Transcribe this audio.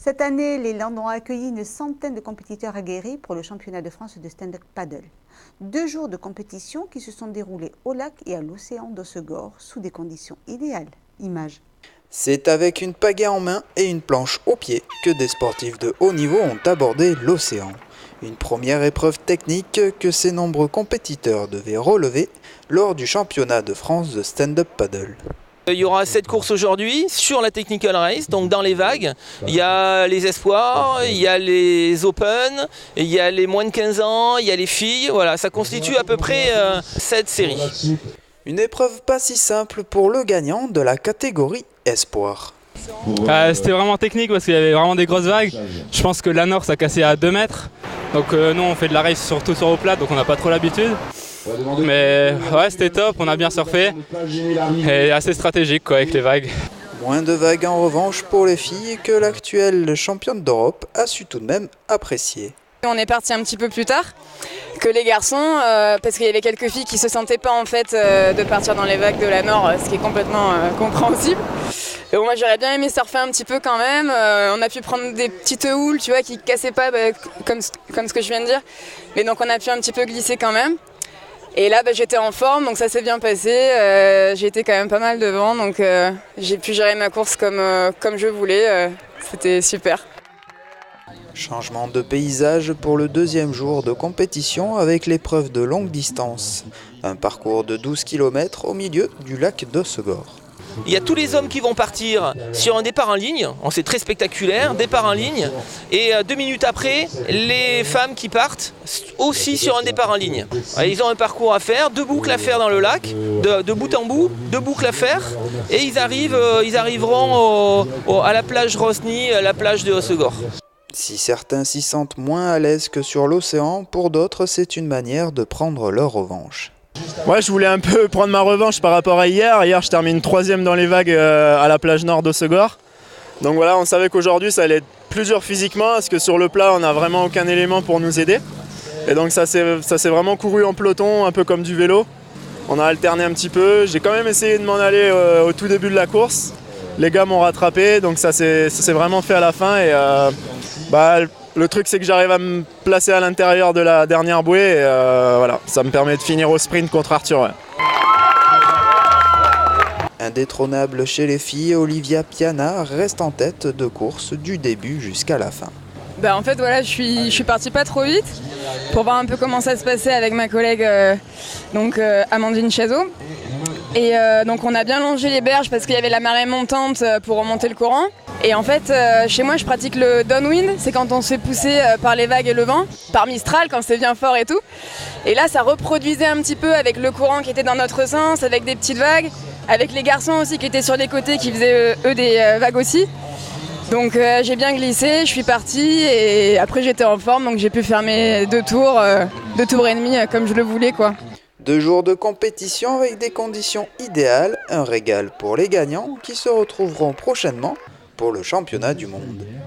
Cette année, les Landes ont accueilli une centaine de compétiteurs aguerris pour le championnat de France de stand-up paddle. 2 jours de compétition qui se sont déroulés au lac et à l'océan d'Hossegor sous des conditions idéales. Image. C'est avec une pagaie en main et une planche au pied que des sportifs de haut niveau ont abordé l'océan. Une première épreuve technique que ces nombreux compétiteurs devaient relever lors du championnat de France de stand-up paddle. Il y aura 7 courses aujourd'hui sur la Technical Race, donc dans les vagues. Il y a les espoirs, il y a les open, il y a les moins de 15 ans, il y a les filles. Voilà, ça constitue à peu près 7 séries. Une épreuve pas si simple pour le gagnant de la catégorie espoir. C'était vraiment technique parce qu'il y avait vraiment des grosses vagues. Je pense que l'Anor ça cassé à 2 mètres. Donc nous on fait de la race surtout sur eau plate, donc on n'a pas trop l'habitude. Mais ouais, c'était top, on a bien surfé et assez stratégique quoi, avec les vagues. Moins de vagues en revanche pour les filles que l'actuelle championne d'Europe a su tout de même apprécier. On est parti un petit peu plus tard que les garçons parce qu'il y avait quelques filles qui se sentaient pas en fait de partir dans les vagues de la Nord, ce qui est complètement compréhensible. Et bon, moi j'aurais bien aimé surfer un petit peu quand même. On a pu prendre des petites houles, tu vois, qui cassaient pas comme ce que je viens de dire. Mais donc on a pu un petit peu glisser quand même. Et là j'étais en forme, donc ça s'est bien passé. J'ai été quand même pas mal devant, donc j'ai pu gérer ma course comme je voulais. C'était super. Changement de paysage pour le 2e jour de compétition avec l'épreuve de longue distance. Un parcours de 12 km au milieu du lac d'Hossegor. Il y a tous les hommes qui vont partir sur un départ en ligne, c'est très spectaculaire, départ en ligne, et 2 minutes après, les femmes qui partent aussi sur un départ en ligne. Ils ont un parcours à faire, 2 boucles à faire dans le lac, de bout en bout, 2 boucles à faire, et ils arriveront à la plage Rosny, la plage de Hossegor. Si certains s'y sentent moins à l'aise que sur l'océan, pour d'autres c'est une manière de prendre leur revanche. Moi je voulais un peu prendre ma revanche par rapport à hier. Hier je termine 3e dans les vagues à la plage nord d'Hossegor. Donc voilà, on savait qu'aujourd'hui ça allait être plus dur physiquement parce que sur le plat on n'a vraiment aucun élément pour nous aider. Et donc ça s'est vraiment couru en peloton, un peu comme du vélo. On a alterné un petit peu. J'ai quand même essayé de m'en aller au tout début de la course. Les gars m'ont rattrapé, donc ça s'est vraiment fait à la fin. Et le truc c'est que j'arrive à me placer à l'intérieur de la dernière bouée et voilà, ça me permet de finir au sprint contre Arthur. Ouais. Indétrônable chez les filles, Olivia Piana reste en tête de course du début jusqu'à la fin. En fait voilà, je suis partie pas trop vite pour voir un peu comment ça se passait avec ma collègue Amandine Chazot. Et donc on a bien longé les berges parce qu'il y avait la marée montante pour remonter le courant. Et en fait, chez moi, je pratique le downwind, c'est quand on se fait pousser par les vagues et le vent, par Mistral, quand c'est bien fort et tout. Et là, ça reproduisait un petit peu avec le courant qui était dans notre sens, avec des petites vagues, avec les garçons aussi qui étaient sur les côtés, qui faisaient eux des vagues aussi. Donc j'ai bien glissé, je suis partie et après j'étais en forme, donc j'ai pu faire mes 2 tours et demi comme je le voulais quoi. 2 jours de compétition avec des conditions idéales, un régal pour les gagnants qui se retrouveront prochainement pour le championnat du monde.